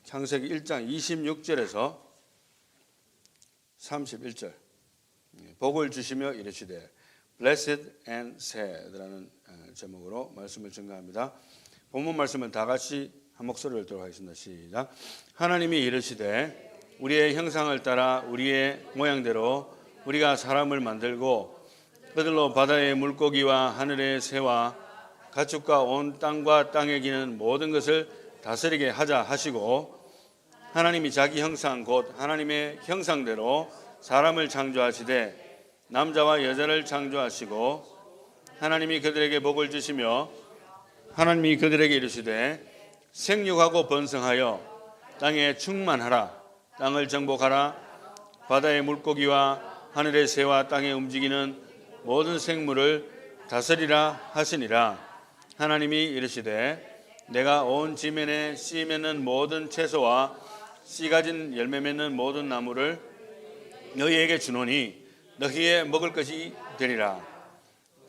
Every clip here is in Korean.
창세기 1장 26절에서 31절. 복을 주시며 이르시되 Blessed and sad라는 제목으로 말씀을 증거합니다. 본문 말씀은 다 같이 한 목소리를 들도록 하겠습니다. 시작. 하나님이 이르시되 우리의 형상을 따라 우리의 모양대로 우리가 사람을 만들고 그들로 바다의 물고기와 하늘의 새와 가축과 온 땅과 땅에 기는 모든 것을 다스리게 하자 하시고, 하나님이 자기 형상 곧 하나님의 형상대로 사람을 창조하시되 남자와 여자를 창조하시고, 하나님이 그들에게 복을 주시며 하나님이 그들에게 이르시되 생육하고 번성하여 땅에 충만하라. 땅을 정복하라. 바다의 물고기와 하늘의 새와 땅에 움직이는 모든 생물을 다스리라 하시니라. 하나님이 이르시되 내가 온 지면에 씨 맺는 모든 채소와 씨 가진 열매 맺는 모든 나무를 너희에게 주노니 너희의 먹을 것이 되리라.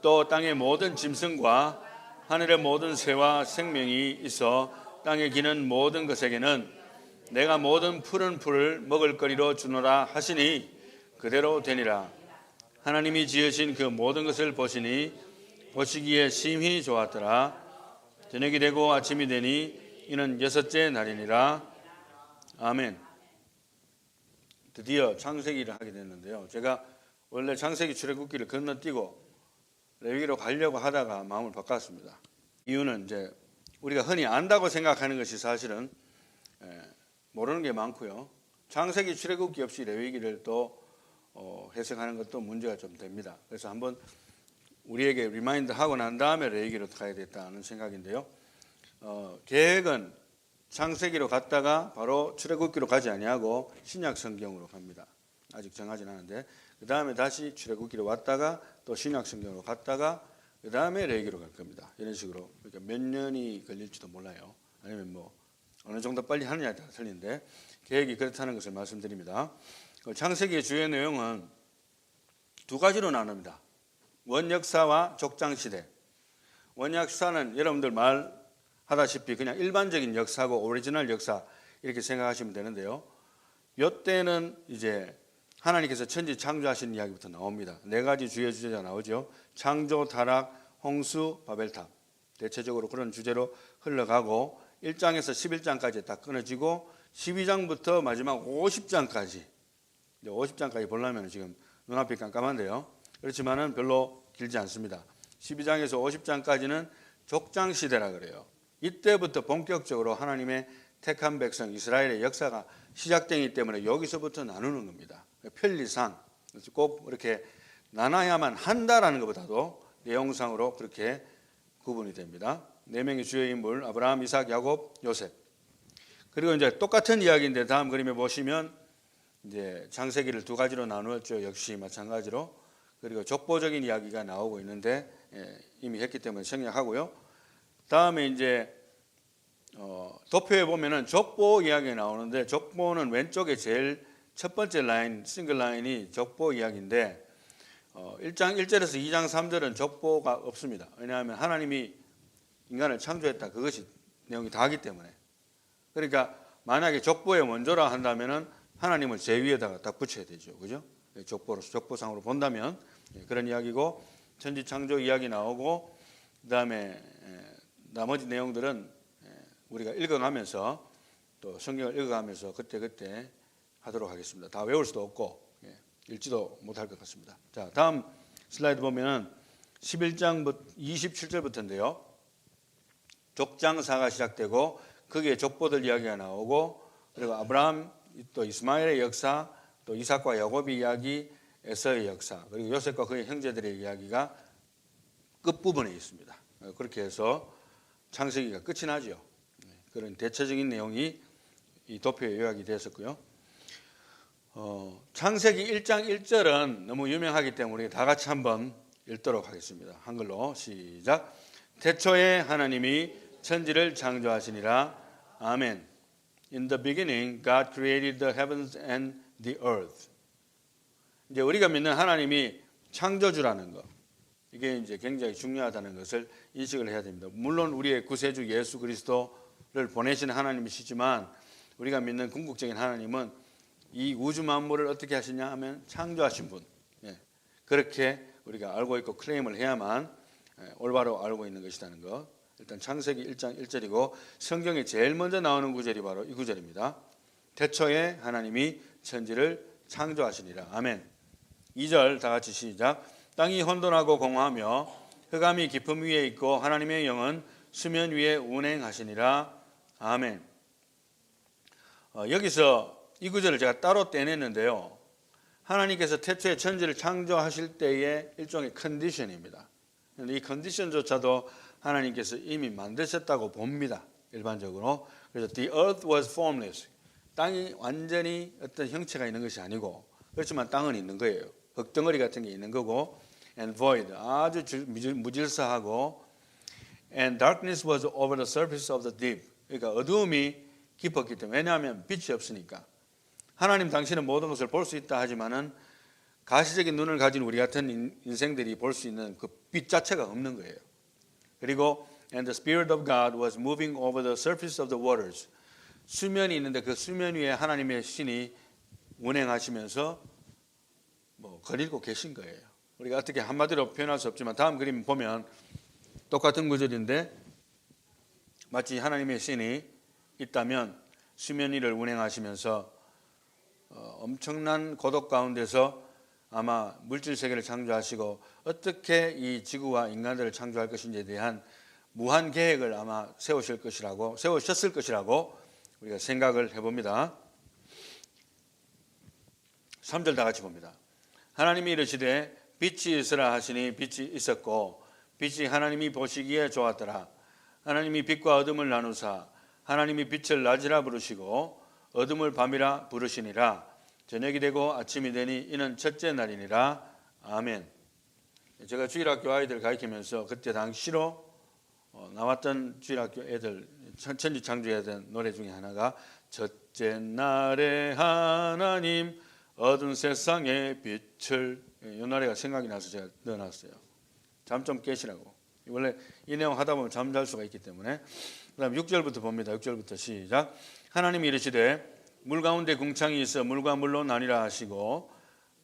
또 땅의 모든 짐승과 하늘의 모든 새와 생명이 있어 땅에 기는 모든 것에게는 내가 모든 푸른 풀을 먹을 거리로 주노라 하시니 그대로 되니라. 하나님이 지으신 그 모든 것을 보시니 보시기에 심히 좋았더라. 저녁이 되고 아침이 되니 이는 여섯째 날이니라. 아멘. 드디어 창세기를 하게 됐는데요. 제가 원래 창세기 출애굽기를 건너뛰고 레위기로 가려고 하다가 마음을 바꿨습니다. 이유는 이제 우리가 흔히 안다고 생각하는 것이 사실은 모르는 게 많고요. 창세기 출애굽기 없이 레위기를 또 해석하는 것도 문제가 좀 됩니다. 그래서 한번 우리에게 리마인드 하고 난 다음에 레위기로 가야 됐다는 생각인데요. 계획은 창세기로 갔다가 바로 출애굽기로 가지 아니하고 신약 성경으로 갑니다. 아직 정하진 않은데 그 다음에 다시 출애굽기로 왔다가 또 신약 성경으로 갔다가 그 다음에 레위기로 갈 겁니다. 이런 식으로. 그러니까 몇 년이 걸릴지도 몰라요. 아니면 뭐 어느 정도 빨리 하느냐에 따라 틀린데 계획이 그렇다는 것을 말씀드립니다. 창세기의 주요 내용은 두 가지로 나눕니다. 원역사와 족장시대. 원역사는 여러분들 말하다시피 그냥 일반적인 역사고 오리지널 역사 이렇게 생각하시면 되는데요. 이때는 이제 하나님께서 천지 창조하신 이야기부터 나옵니다. 네 가지 주요 주제가 나오죠. 창조, 타락, 홍수, 바벨탑. 대체적으로 그런 주제로 흘러가고 1장에서 11장까지 다 끊어지고 12장부터 마지막 50장까지 50장까지 보려면 지금 눈앞이 깜깜한데요. 그렇지만은 별로 길지 않습니다. 12장에서 50장까지는 족장시대라 그래요. 이때부터 본격적으로 하나님의 택한 백성 이스라엘의 역사가 시작되기 때문에 여기서부터 나누는 겁니다. 편리상 꼭 이렇게 나눠야만 한다라는 것보다도 내용상으로 그렇게 구분이 됩니다. 네 명의 주요 인물 아브라함, 이삭, 야곱, 요셉. 그리고 이제 똑같은 이야기인데 다음 그림에 보시면 이제 창세기를 두 가지로 나누었죠. 역시 마찬가지로. 그리고 족보적인 이야기가 나오고 있는데 이미 했기 때문에 생략하고요. 다음에 이제 도표에 보면은 족보 이야기가 나오는데 족보는 왼쪽에 제일 첫 번째 라인, 싱글 라인이 족보 이야기인데 1장 1절에서 2장 3절은 족보가 없습니다. 왜냐하면 하나님이 인간을 창조했다. 그것이 내용이 다하기 때문에. 그러니까 만약에 족보의 원조라 한다면은 하나님을 제위에다가 딱 붙여야 되죠. 그죠? 족보상으로 본다면 그런 이야기고 천지 창조 이야기 나오고 그다음에 나머지 내용들은 우리가 읽어가면서 또 성경을 읽어가면서 그때 하도록 하겠습니다. 다 외울 수도 없고 읽지도 못할 것 같습니다. 자, 다음 슬라이드 보면은 11장 27절부터인데요. 족장사가 시작되고 거기에 족보들 이야기가 나오고 그리고 아브라함 또 이스마엘의 역사 또 이삭과 야곱의 이야기 에서의 역사 그리고 요셉과 그의 형제들의 이야기가 끝부분에 있습니다. 그렇게 해서 창세기가 끝이 나죠. 그런 대체적인 내용이 이 도표에 요약이 되었었고요. 창세기 1장 1절은 너무 유명하기 때문에 우리 다 같이 한번 읽도록 하겠습니다. 한글로 시작. 태초에 하나님이 천지를 창조하시니라. 아멘. In the beginning, God created the heavens and the earth. 이제 우리가 믿는 하나님이 창조주라는 것, 이게 이제 굉장히 중요하다는 것을 인식을 해야 됩니다. 물론 우리의 구세주 예수 그리스도를 보내신 하나님이시지만 우리가 믿는 궁극적인 하나님은 이 우주 만물을 어떻게 하시냐 하면 창조하신 분. 그렇게 우리가 알고 있고 클레임을 해야만 올바로 알고 있는 것이라는 것. 일단 창세기 1장 1절이고 성경에 제일 먼저 나오는 구절이 바로 이 구절입니다. 태초에 하나님이 천지를 창조하시니라. 아멘. 2절 다 같이 시작. 땅이 혼돈하고 공허하며 흑암이 깊음 위에 있고 하나님의 영은 수면 위에 운행하시니라. 아멘. 여기서 이 구절을 제가 따로 떼냈는데요. 하나님께서 태초에 천지를 창조하실 때의 일종의 컨디션입니다. 그런데 이 컨디션조차도 하나님께서 이미 만드셨다고 봅니다. 일반적으로. 그래서 the earth was formless. 땅이 완전히 어떤 형체가 있는 것이 아니고, 그렇지만 땅은 있는 거예요. 흙덩어리 같은 게 있는 거고, and void, 아주 무질서하고, and darkness was over the surface of the deep. 그러니까 어두움이 깊었기 때문에, 왜냐하면 빛이 없으니까. 하나님 당신은 모든 것을 볼 수 있다 하지만은 가시적인 눈을 가진 우리 같은 인생들이 볼 수 있는 그 빛 자체가 없는 거예요. 그리고 and the spirit of God was moving over the surface of the waters. 수면이 있는데 그 수면 위에 하나님의 신이 운행하시면서 거닐고 계신 거예요. 우리가 어떻게 한마디로 표현할 수 없지만 다음 그림 보면 똑같은 구절인데 마치 하나님의 신이 있다면 수면 위를 운행하시면서 엄청난 고독 가운데서 아마 물질 세계를 창조하시고 어떻게 이 지구와 인간들을 창조할 것인지에 대한 무한 계획을 아마 세우셨을 것이라고 우리가 생각을 해봅니다. 3절 다 같이 봅니다. 하나님이 이르시되 빛이 있으라 하시니 빛이 있었고 빛이 하나님이 보시기에 좋았더라. 하나님이 빛과 어둠을 나누사 하나님이 빛을 낮이라 부르시고 어둠을 밤이라 부르시니라. 저녁이 되고 아침이 되니 이는 첫째 날이니라. 아멘. 제가 주일학교 아이들 가르치면서 그때 당시로 나왔던 주일학교 애들 천지 창조해야 되는 노래 중에 하나가 첫째 날에 하나님 어두운 세상의 빛을, 이 노래가 생각이 나서 제가 넣어놨어요. 잠 좀 깨시라고. 원래 이 내용 하다 보면 잠잘 수가 있기 때문에. 그 다음 6절부터 봅니다. 6절부터 시작. 하나님이 이르시되 물 가운데 궁창이 있어 물과 물로 나뉘라 하시고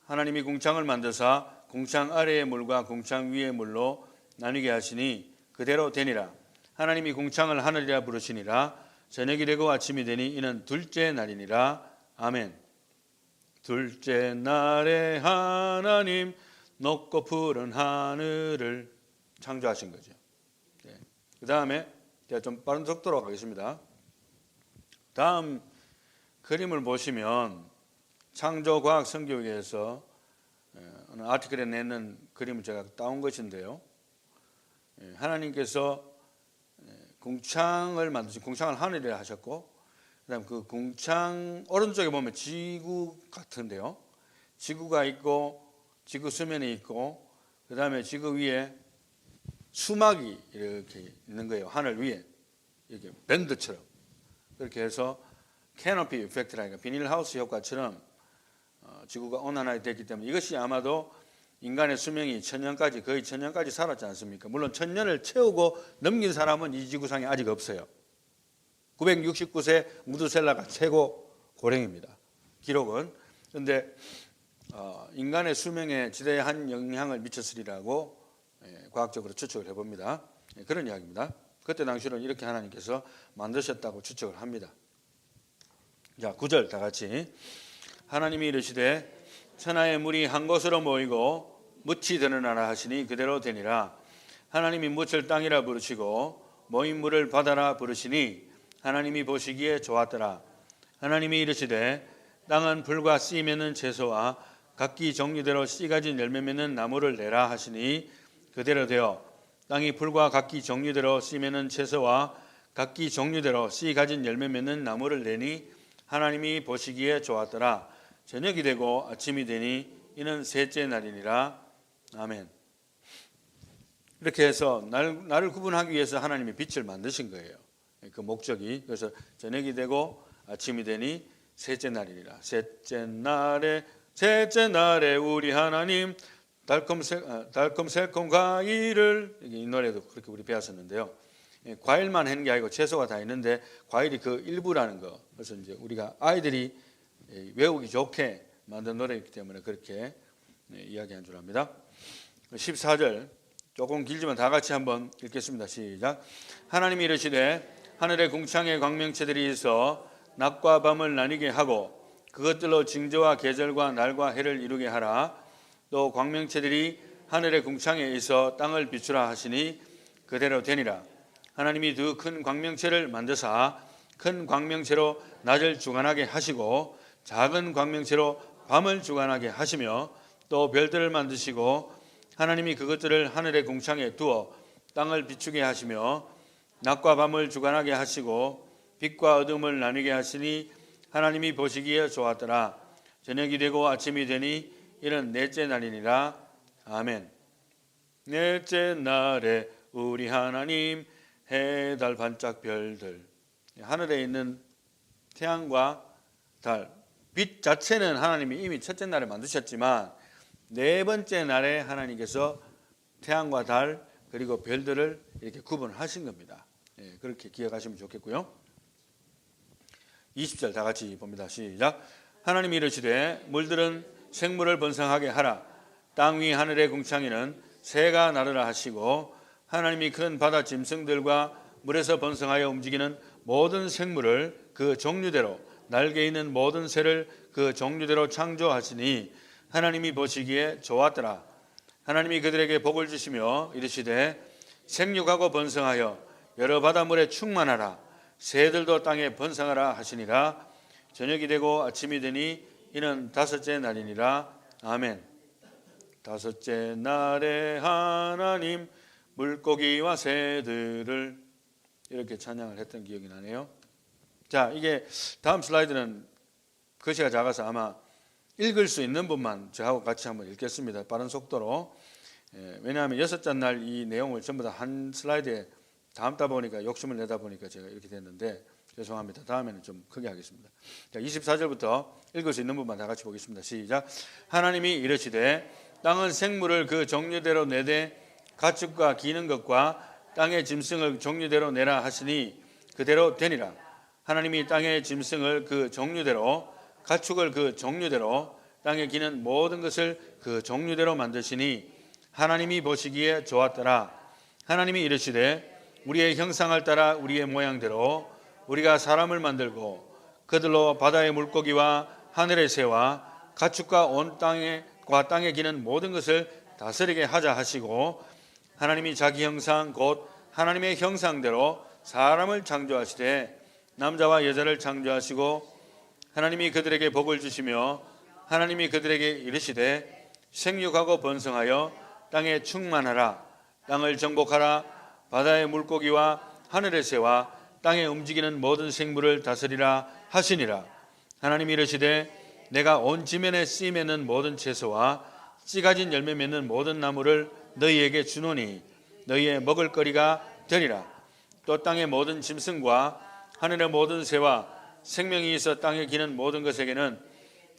하나님이 궁창을 만드사 궁창 아래의 물과 궁창 위의 물로 나뉘게 하시니 그대로 되니라. 하나님이 궁창을 하늘이라 부르시니라. 저녁이 되고 아침이 되니 이는 둘째 날이니라. 아멘. 둘째 날에 하나님 높고 푸른 하늘을 창조하신 거죠. 네. 그 다음에 제가 좀 빠른 속도로 가겠습니다. 다음 그림을 보시면 창조과학 성교육에서 어느 아티클에 내는 그림을 제가 따온 것인데요. 하나님께서 궁창을 만드신 궁창을 하늘이라 하셨고 그다음 그 궁창 오른쪽에 보면 지구 같은데요. 지구가 있고 지구 수면이 있고 그다음에 지구 위에 수막이 이렇게 있는 거예요. 하늘 위에 이렇게 밴드처럼 그렇게 해서 캐노피 이펙트라니까 비닐하우스 효과처럼 지구가 온난화가 됐기 때문에 이것이 아마도 인간의 수명이 1000년까지 거의 1000년까지 살았지 않습니까? 물론 1000년을 채우고 넘긴 사람은 이 지구상에 아직 없어요. 969세 무드셀라가 최고 고령입니다. 기록은. 그런데 인간의 수명에 지대한 영향을 미쳤으리라고 과학적으로 추측을 해봅니다. 그런 이야기입니다. 그때 당시로는 이렇게 하나님께서 만드셨다고 추측을 합니다. 자, 9절 다 같이. 하나님이 이르시되 천하의 물이 한 곳으로 모이고 묻이 드러나라 하시니 그대로 되니라. 하나님이 묻을 땅이라 부르시고 모인 물을 바다라 부르시니 하나님이 보시기에 좋았더라. 하나님이 이르시되 땅은 풀과 씨 맺는 채소와 각기 종류대로 씨 가진 열매 맺는 나무를 내라 하시니 그대로 되어 땅이 풀과 각기 종류대로 씨 맺는 채소와 각기 종류대로 씨 가진 열매 맺는 나무를 내니 하나님이 보시기에 좋았더라. 저녁이 되고 아침이 되니 이는 셋째 날이니라. 아멘. 이렇게 해서 나를 구분하기 위해서 하나님이 빛을 만드신 거예요. 그 목적이. 그래서 저녁이 되고 아침이 되니 셋째 날이니라. 셋째 날에 우리 하나님 달콤 새콤 과일을, 이 노래도 그렇게 우리 배웠었는데요. 과일만 하는 게 아니고 채소가 다 있는데 과일이 그 일부라는 거. 그래서 이제 우리가 아이들이 외우기 좋게 만든 노래이기 때문에 그렇게 이야기한 줄 압니다. 14절 조금 길지만 다 같이 한번 읽겠습니다. 시작. 하나님이 이르시되 하늘의 궁창에 광명체들이 있어 낮과 밤을 나뉘게 하고 그것들로 징조와 계절과 날과 해를 이루게 하라. 또 광명체들이 하늘의 궁창에 있어 땅을 비추라 하시니 그대로 되니라. 하나님이 두 큰 광명체를 만드사 큰 광명체로 낮을 주관하게 하시고 작은 광명체로 밤을 주관하게 하시며 또 별들을 만드시고 하나님이 그것들을 하늘의 궁창에 두어 땅을 비추게 하시며 낮과 밤을 주관하게 하시고 빛과 어둠을 나뉘게 하시니 하나님이 보시기에 좋았더라. 저녁이 되고 아침이 되니 이는 넷째 날이니라. 아멘. 넷째 날에 우리 하나님 해, 달, 반짝, 별들, 하늘에 있는 태양과 달, 빛 자체는 하나님이 이미 첫째 날에 만드셨지만 네 번째 날에 하나님께서 태양과 달 그리고 별들을 이렇게 구분하신 겁니다. 그렇게 기억하시면 좋겠고요. 20절 다 같이 봅니다. 시작. 하나님이 이르시되 물들은 생물을 번성하게 하라. 땅 위 하늘의 궁창에는 새가 나르라 하시고 하나님이 큰 바다 짐승들과 물에서 번성하여 움직이는 모든 생물을 그 종류대로 날개 있는 모든 새를 그 종류대로 창조하시니 하나님이 보시기에 좋았더라. 하나님이 그들에게 복을 주시며 이르시되 생육하고 번성하여 여러 바닷물에 충만하라. 새들도 땅에 번성하라 하시니라. 저녁이 되고 아침이 되니 이는 다섯째 날이니라. 아멘. 다섯째 날에 하나님 물고기와 새들을 이렇게 찬양을 했던 기억이 나네요. 자, 이게 다음 슬라이드는 글씨가 작아서 아마 읽을 수 있는 분만 저하고 같이 한번 읽겠습니다. 빠른 속도로. 왜냐하면 여섯째 날 이 내용을 전부 다 한 슬라이드에 담다 보니까 욕심을 내다 보니까 제가 이렇게 됐는데 죄송합니다. 다음에는 좀 크게 하겠습니다. 자, 24절부터 읽을 수 있는 분만 다 같이 보겠습니다. 시작. 하나님이 이르시되 땅은 생물을 그 종류대로 내되 가축과 기는 것과 땅의 짐승을 종류대로 내라 하시니 그대로 되니라. 하나님이 땅의 짐승을 그 종류대로 가축을 그 종류대로 땅에 기는 모든 것을 그 종류대로 만드시니 하나님이 보시기에 좋았더라. 하나님이 이르시되 우리의 형상을 따라 우리의 모양대로 우리가 사람을 만들고 그들로 바다의 물고기와 하늘의 새와 가축과 온 땅에 기는 모든 것을 다스리게 하자 하시고 하나님이 자기 형상 곧 하나님의 형상대로 사람을 창조하시되 남자와 여자를 창조하시고 하나님이 그들에게 복을 주시며 하나님이 그들에게 이르시되 생육하고 번성하여 땅에 충만하라. 땅을 정복하라. 바다의 물고기와 하늘의 새와 땅에 움직이는 모든 생물을 다스리라 하시니라. 하나님이 이르시되 내가 온 지면에 씨 맺는 모든 채소와 씨 가진 열매 맺는 모든 나무를 너희에게 주노니 너희의 먹을거리가 되리라. 또 땅의 모든 짐승과 하늘의 모든 새와 생명이 있어 땅에 기는 모든 것에게는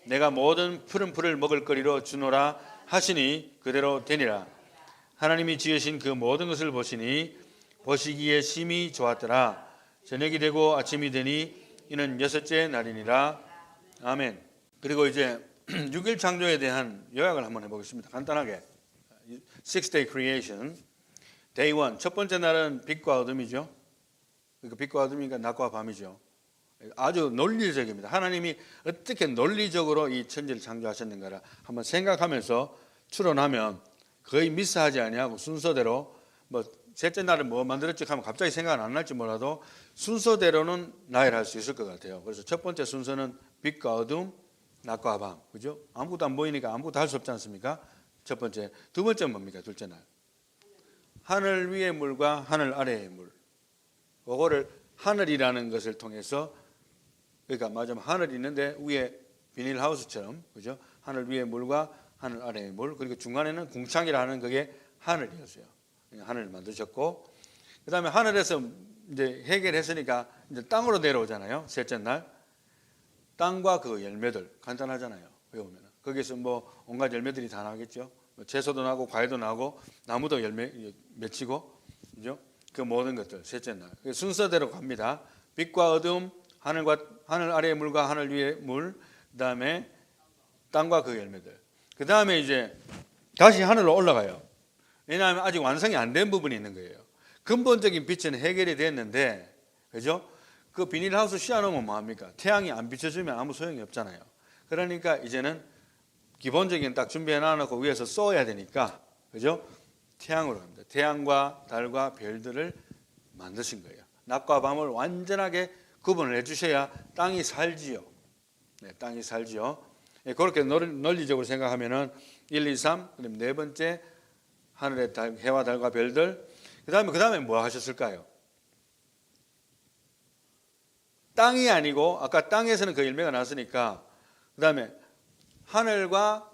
내가 모든 푸른 풀을 먹을거리로 주노라 하시니 그대로 되니라. 하나님이 지으신 그 모든 것을 보시니 보시기에 심히 좋았더라. 저녁이 되고 아침이 되니 이는 여섯째 날이니라. 아멘. 그리고 이제 6일 창조에 대한 요약을 한번 해보겠습니다. 간단하게. Six Day Creation. Day 1. 첫 번째 날은 빛과 어둠이죠. 그러니까 빛과 어둠이니까 낮과 밤이죠. 아주 논리적입니다. 하나님이 어떻게 논리적으로 이 천지를 창조하셨는가를 한번 생각하면서 추론하면 거의 미스하지 아니하고 순서대로 뭐 셋째 날은 뭐 만들었지 하면 갑자기 생각 안 날지 몰라도 순서대로는 나열할 수 있을 것 같아요. 그래서 첫 번째 순서는 빛과 어둠, 낮과 밤, 그죠? 아무것도 안 보이니까 아무것도 할 수 없지 않습니까? 첫 번째. 두 번째는 뭡니까? 둘째 날. 하늘 위의 물과 하늘 아래의 물. 그거를 하늘이라는 것을 통해서 그러니까 맞으면 하늘이 있는데 위에 비닐하우스처럼 그죠? 하늘 위의 물과 하늘 아래의 물 그리고 중간에는 궁창이라 하는 그게 하늘이었어요. 하늘을 만드셨고 그다음에 하늘에서 이제 해결했으니까 이제 땅으로 내려오잖아요. 셋째 날 땅과 그 열매들 간단하잖아요. 배우면 거기서 뭐 온갖 열매들이 다 나겠죠. 채소도 나고 과일도 나고 나무도 열매 맺히고 그죠? 그 모든 것들 셋째 날 순서대로 갑니다. 빛과 어둠, 하늘 아래의 물과 하늘 위의 물, 그다음에 땅과 그 열매들. 그다음에 이제 다시 하늘로 올라가요. 왜냐하면 아직 완성이 안 된 부분이 있는 거예요. 근본적인 빛은 해결이 됐는데, 그죠? 그 비닐하우스 씌워놓으면 뭐합니까? 태양이 안 비춰주면 아무 소용이 없잖아요. 그러니까 이제는 기본적인 딱 준비해 놔놓고 위에서 쏘야 되니까, 그죠? 태양으로 갑니다. 태양과 달과 별들을 만드신 거예요. 낮과 밤을 완전하게 구분을 해주셔야 땅이 살지요. 네, 땅이 살지요. 네, 그렇게 논리적으로 생각하면은 1, 2, 3, 그럼 네 번째 하늘의 달, 해와 달과 별들. 그 다음에 뭐 하셨을까요? 땅이 아니고 아까 땅에서는 그 열매가 났으니까 그 다음에 하늘과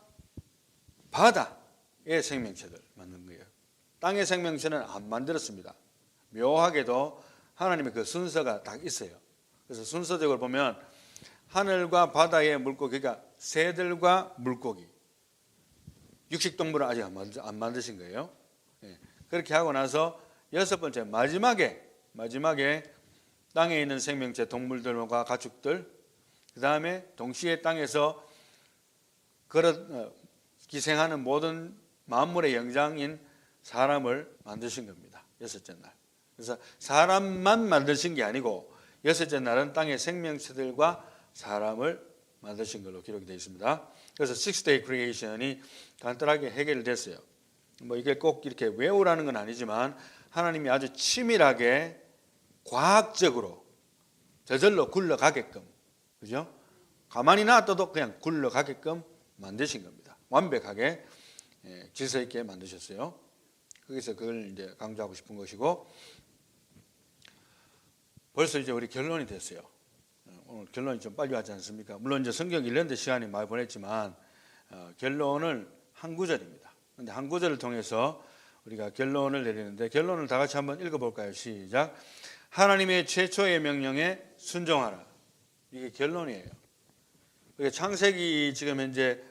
바다의 생명체들 만든 거예요. 땅의 생명체는 안 만들었습니다. 묘하게도 하나님의 그 순서가 딱 있어요. 그래서 순서적으로 보면 하늘과 바다의 물고기, 그러니까 새들과 물고기, 육식동물은 아직 안 만드신 거예요. 예. 그렇게 하고 나서 여섯 번째 마지막에 땅에 있는 생명체 동물들과 가축들, 그 다음에 동시에 땅에서 기생하는 모든 만물의 영장인 사람을 만드신 겁니다. 여섯째 날. 그래서 사람만 만드신 게 아니고 여섯째 날은 땅의 생명체들과 사람을 만드신 걸로 기록이 되어 있습니다. 그래서 Six Day Creation이 간단하게 해결됐어요. 뭐 이게 꼭 이렇게 외우라는 건 아니지만 하나님이 아주 치밀하게 과학적으로 저절로 굴러가게끔, 그죠? 가만히 놔둬도 그냥 굴러가게끔 만드신 겁니다. 완벽하게 질서 있게 만드셨어요. 거기서 그걸 이제 강조하고 싶은 것이고, 벌써 이제 우리 결론이 됐어요. 오늘 결론이 좀 빨리 왔지 않습니까? 물론 이제 성경 읽는데 시간이 많이 보냈지만 결론을 한 구절입니다. 그런데 한 구절을 통해서 우리가 결론을 내리는데, 결론을 다 같이 한번 읽어볼까요? 시작. 하나님의 최초의 명령에 순종하라. 이게 결론이에요. 창세기 지금 현재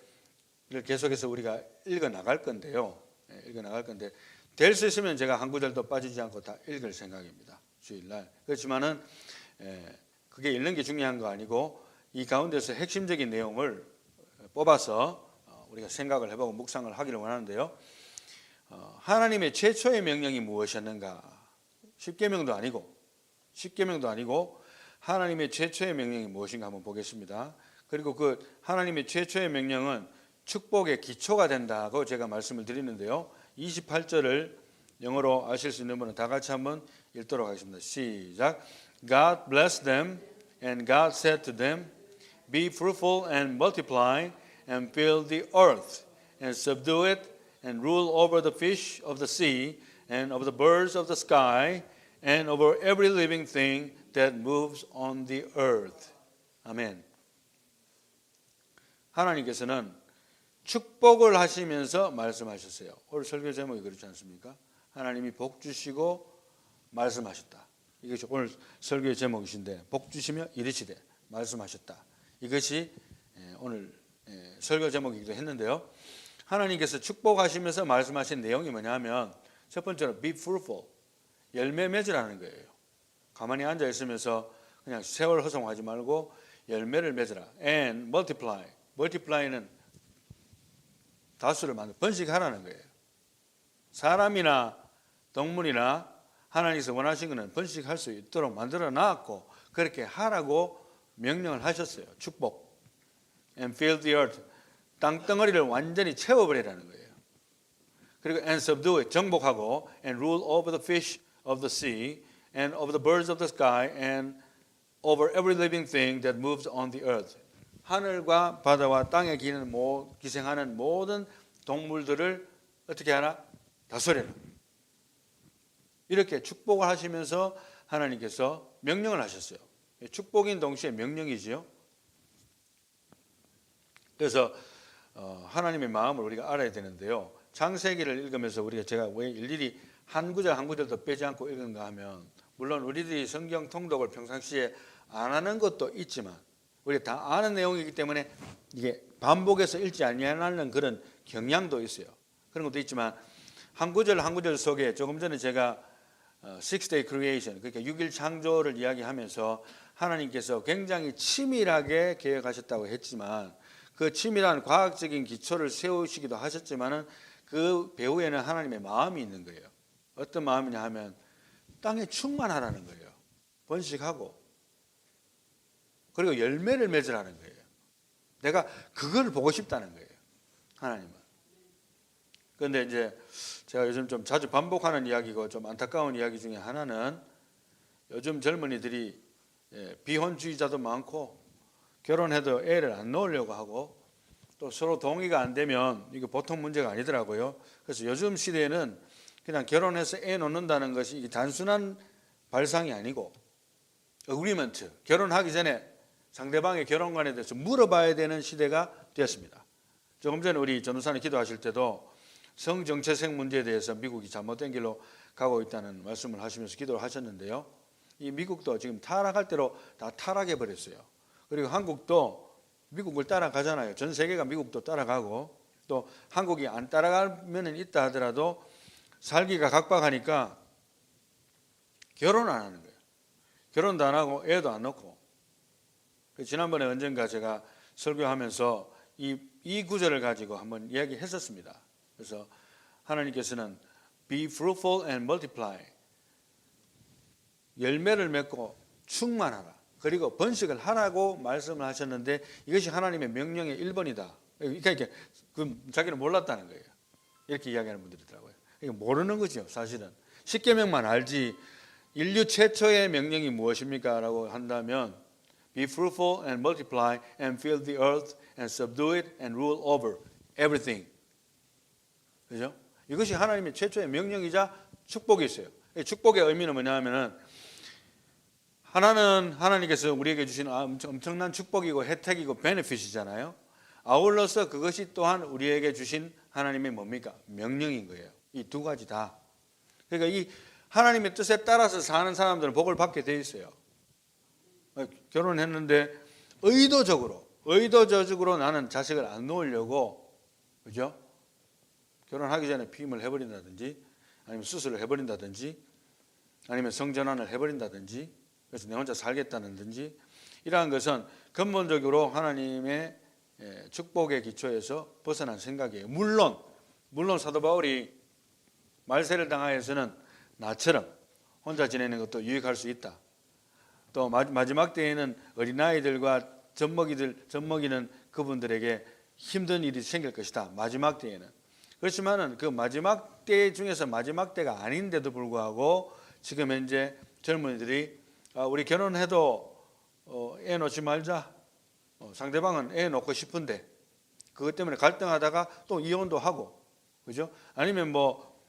계속해서 우리가 읽어 나갈 건데요. 읽어 나갈 건데 될 수 있으면 제가 한 구절도 빠지지 않고 다 읽을 생각입니다. 주일날. 그렇지만은 그게 읽는 게 중요한 거 아니고 이 가운데서 핵심적인 내용을 뽑아서 우리가 생각을 해보고 묵상을 하기를 원하는데요. 하나님의 최초의 명령이 무엇이었는가? 십계명도 아니고 하나님의 최초의 명령이 무엇인가 한번 보겠습니다. 그리고 그 하나님의 최초의 명령은 축복의 기초가 된다고 제가 말씀을 드리는데요. 28절을 영어로 아실 수 있는 분은 다 같이 한번 읽도록 하겠습니다. 시작. God blessed them and God said to them, Be fruitful and multiply and fill the earth and subdue it and rule over the fish of the sea and over the birds of the sky and over every living thing that moves on the earth. 아멘. 하나님께서는 축복을 하시면서 말씀하셨어요. 오늘 설교 제목이 그렇지 않습니까? 하나님이 복 주시고 말씀하셨다. 이것이 오늘 설교의 제목이신데, 복 주시며 이르시되 말씀하셨다. 이것이 오늘 설교 제목이기도 했는데요. 하나님께서 축복하시면서 말씀하신 내용이 뭐냐면 첫 번째로 be fruitful, 열매 맺으라는 거예요. 가만히 앉아 있으면서 그냥 세월 허송하지 말고 열매를 맺으라. And multiply, multiply는 다수를 만들, 번식하라는 거예요. 사람이나 동물이나 하나님께서 원하신 것은 번식할 수 있도록 만들어 놨고 그렇게 하라고 명령을 하셨어요. 축복. And fill the earth. 땅덩어리를 완전히 채워버리라는 거예요. 그리고 and subdue it. 정복하고 and rule over the fish of the sea and over the birds of the sky and over every living thing that moves on the earth. 하늘과 바다와 땅에 기생하는 모든 동물들을 어떻게 하나? 다스려라. 이렇게 축복을 하시면서 하나님께서 명령을 하셨어요. 축복인 동시에 명령이지요. 그래서 하나님의 마음을 우리가 알아야 되는데요. 창세기를 읽으면서 제가 왜 일일이 한 구절 한 구절도 빼지 않고 읽은가 하면, 물론 우리들이 성경 통독을 평상시에 안 하는 것도 있지만 우리 다 아는 내용이기 때문에 이게 반복해서 읽지 아니하는 그런 경향도 있어요. 그런 것도 있지만 한 구절 한 구절 속에 조금 전에 제가 Six Day Creation, 그러니까 6일 창조를 이야기하면서 하나님께서 굉장히 치밀하게 계획하셨다고 했지만 그 치밀한 과학적인 기초를 세우시기도 하셨지만은 그 배후에는 하나님의 마음이 있는 거예요. 어떤 마음이냐 하면 땅에 충만하라는 거예요. 번식하고 그리고 열매를 맺으라는 거예요. 내가 그걸 보고 싶다는 거예요. 하나님은. 그런데 이제 제가 요즘 좀 자주 반복하는 이야기고 좀 안타까운 이야기 중에 하나는 요즘 젊은이들이 비혼주의자도 많고 결혼해도 애를 안 낳으려고 하고 또 서로 동의가 안 되면 이게 보통 문제가 아니더라고요. 그래서 요즘 시대에는 그냥 결혼해서 애 놓는다는 것이 단순한 발상이 아니고 어그리먼트, 결혼하기 전에 상대방의 결혼관에 대해서 물어봐야 되는 시대가 되었습니다. 조금 전에 우리 전도사님 기도하실 때도 성정체성 문제에 대해서 미국이 잘못된 길로 가고 있다는 말씀을 하시면서 기도를 하셨는데요. 이 미국도 지금 타락할 대로 다 타락해 버렸어요. 그리고 한국도 미국을 따라가잖아요. 전 세계가 미국도 따라가고 또 한국이 안 따라갈 면은 있다 하더라도 살기가 각박하니까 결혼 안 하는 거예요. 결혼도 안 하고 애도 안 낳고. 지난번에 언젠가 제가 설교하면서 이 구절을 가지고 한번 이야기했었습니다. 그래서 하나님께서는 be fruitful and multiply, 열매를 맺고 충만하라, 그리고 번식을 하라고 말씀을 하셨는데 이것이 하나님의 명령의 1번이다. 그러니까 자기는 몰랐다는 거예요. 이렇게 이야기하는 분들이 있더라고요. 이거 모르는 거죠, 사실은. 십계명만 알지 인류 최초의 명령이 무엇입니까? 라고 한다면 be fruitful and multiply and fill the earth and subdue it and rule over everything. 그죠? 이것이 하나님의 최초의 명령이자 축복이 있어요. 축복의 의미는 뭐냐 하면은 하나는 하나님께서 우리에게 주신 엄청난 축복이고 혜택이고 베네핏이잖아요. 아울러서 그것이 또한 우리에게 주신 하나님의 뭡니까? 명령인 거예요. 이 두 가지 다. 그러니까 이 하나님의 뜻에 따라서 사는 사람들은 복을 받게 돼 있어요. 결혼했는데 의도적으로 나는 자식을 안 놓으려고, 그죠? 결혼하기 전에 피임을 해버린다든지 아니면 수술을 해버린다든지 아니면 성전환을 해버린다든지 그래서 내 혼자 살겠다는지 이러한 것은 근본적으로 하나님의 축복의 기초에서 벗어난 생각이에요. 물론 사도 바울이 말세를 당하여서는 나처럼 혼자 지내는 것도 유익할 수 있다. 또 마지막 때에는 어린아이들과 젖먹이는 그분들에게 힘든 일이 생길 것이다. 마지막 때에는. 그렇지만은 그 마지막 때 중에서 마지막 때가 아닌데도 불구하고 지금 현재 젊은이들이 우리 결혼해도 애 놓지 말자. 상대방은 애 놓고 싶은데 그것 때문에 갈등하다가 또 이혼도 하고, 그죠? 아니면 뭐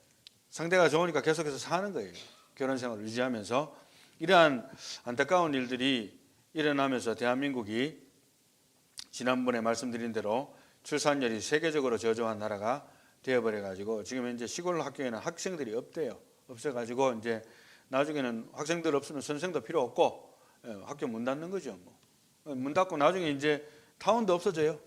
상대가 좋으니까 계속해서 사는 거예요. 결혼 생활을 유지하면서. 이러한 안타까운 일들이 일어나면서 대한민국이 지난번에 말씀드린 대로 출산율이 세계적으로 저조한 나라가 되어버려가지고 지금 현재 시골 학교에는 학생들이 없대요. 없어가지고 이제 나중에는 학생들 없으면 선생도 필요 없고 학교 문 닫는 거죠. 문 닫고 나중에 이제 타운도 없어져요.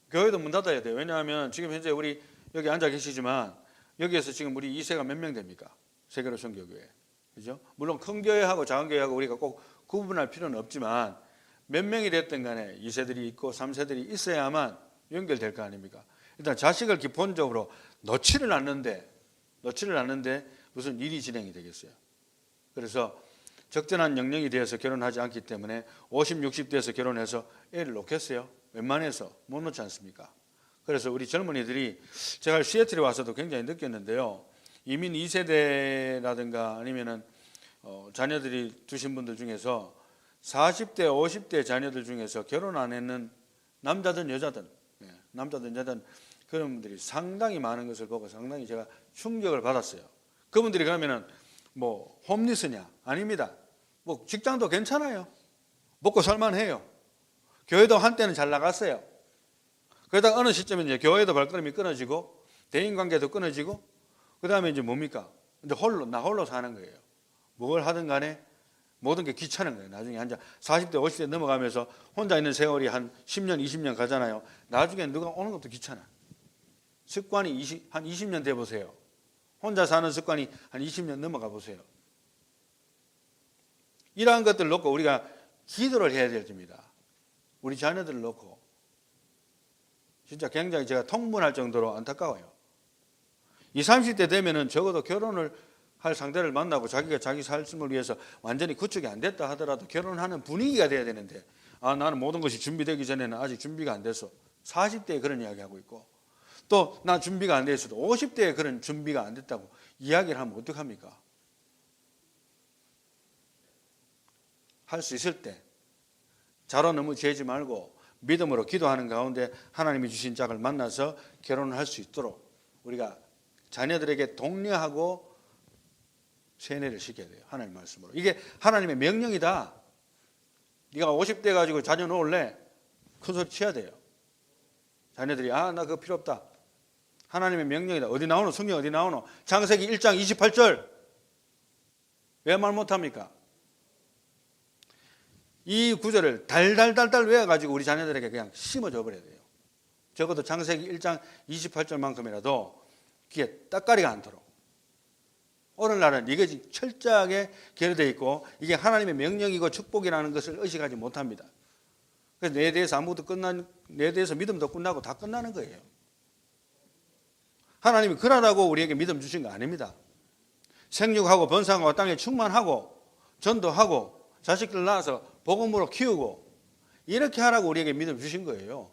교회도 문 닫아야 돼요. 왜냐하면 지금 현재 우리 여기 앉아 계시지만 여기에서 지금 우리 2세가 몇 명 됩니까? 세계로 선교교회. 그죠? 물론 큰 교회하고 작은 교회하고 우리가 꼭 구분할 필요는 없지만 몇 명이 됐든 간에 2세들이 있고 3세들이 있어야만 연결될 거 아닙니까? 일단 자식을 기본적으로 놓지를 않는데 무슨 일이 진행이 되겠어요. 그래서 적절한 영령이 되어서 결혼하지 않기 때문에 50, 60대에서 결혼해서 애를 놓겠어요? 웬만해서 못 놓지 않습니까? 그래서 우리 젊은이들이 제가 시애틀에 와서도 굉장히 느꼈는데요. 이민 2세대라든가 아니면은 자녀들이 두신 분들 중에서 40대, 50대 자녀들 중에서 결혼 안 했는 남자든 여자든 그런 분들이 상당히 많은 것을 보고 상당히 제가 충격을 받았어요. 그분들이 그러면은 뭐 홈리스냐? 아닙니다. 뭐 직장도 괜찮아요. 먹고 살만해요. 교회도 한때는 잘 나갔어요. 그러다가 어느 시점에 이제 교회도 발걸음이 끊어지고 대인관계도 끊어지고 그 다음에 이제 뭡니까? 이제 홀로 사는 거예요. 뭘 하든 간에 모든 게 귀찮은 거예요. 나중에 한자 40대, 50대 넘어가면서 혼자 있는 세월이 한 10년, 20년 가잖아요. 나중에 누가 오는 것도 귀찮아. 습관이 한 20년 돼 보세요. 혼자 사는 습관이 한 20년 넘어가 보세요. 이러한 것들을 놓고 우리가 기도를 해야 될 때입니다. 우리 자녀들을 놓고 진짜 굉장히 제가 통분할 정도로 안타까워요. 20, 30대 되면은 적어도 결혼을 할 상대를 만나고 자기가 자기 삶을 위해서 완전히 구축이 안 됐다 하더라도 결혼하는 분위기가 돼야 되는데, 나는 모든 것이 준비되기 전에는 아직 준비가 안 돼서 40대에 그런 이야기하고 있고, 또 나 준비가 안 돼 있어도 50대에 그런 준비가 안 됐다고 이야기를 하면 어떡합니까? 할 수 있을 때 자로 너무 재지 말고 믿음으로 기도하는 가운데 하나님이 주신 짝을 만나서 결혼을 할 수 있도록 우리가 자녀들에게 독려하고 세뇌를 시켜야 돼요. 하나님 말씀으로. 이게 하나님의 명령이다. 네가 50대 가지고 자녀 놓을래? 큰 소리 쳐야 돼요. 자녀들이 나 그거 필요 없다. 하나님의 명령이다. 어디 나오노? 성경 어디 나오노? 창세기 1장 28절. 왜 말 못합니까? 이 구절을 달달달달 외워가지고 우리 자녀들에게 그냥 심어줘 버려야 돼요. 적어도 창세기 1장 28절만큼이라도 귀에 딱가리가 않도록. 오늘날은 이것이 철저하게 결여되어 있고 이게 하나님의 명령이고 축복이라는 것을 의식하지 못합니다. 그래서 내 대해서 내 대해서 믿음도 끝나고 다 끝나는 거예요. 하나님이 그러라고 우리에게 믿음 주신 거 아닙니다. 생육하고 번성하고 땅에 충만하고 전도하고 자식들 낳아서 복음으로 키우고 이렇게 하라고 우리에게 믿음 주신 거예요.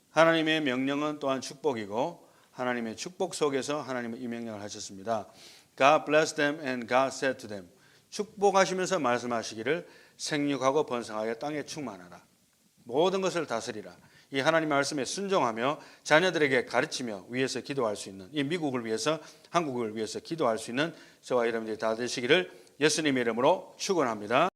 하나님의 명령은 또한 축복이고 하나님의 축복 속에서 하나님은 이 명령을 하셨습니다. God blessed them and God said to them. 축복하시면서 말씀하시기를 생육하고 번성하여 땅에 충만하라. 모든 것을 다스리라. 이 하나님의 말씀에 순종하며 자녀들에게 가르치며 위해서 기도할 수 있는, 이 미국을 위해서 한국을 위해서 기도할 수 있는 저와 여러분들이 다 되시기를 예수님의 이름으로 축원합니다.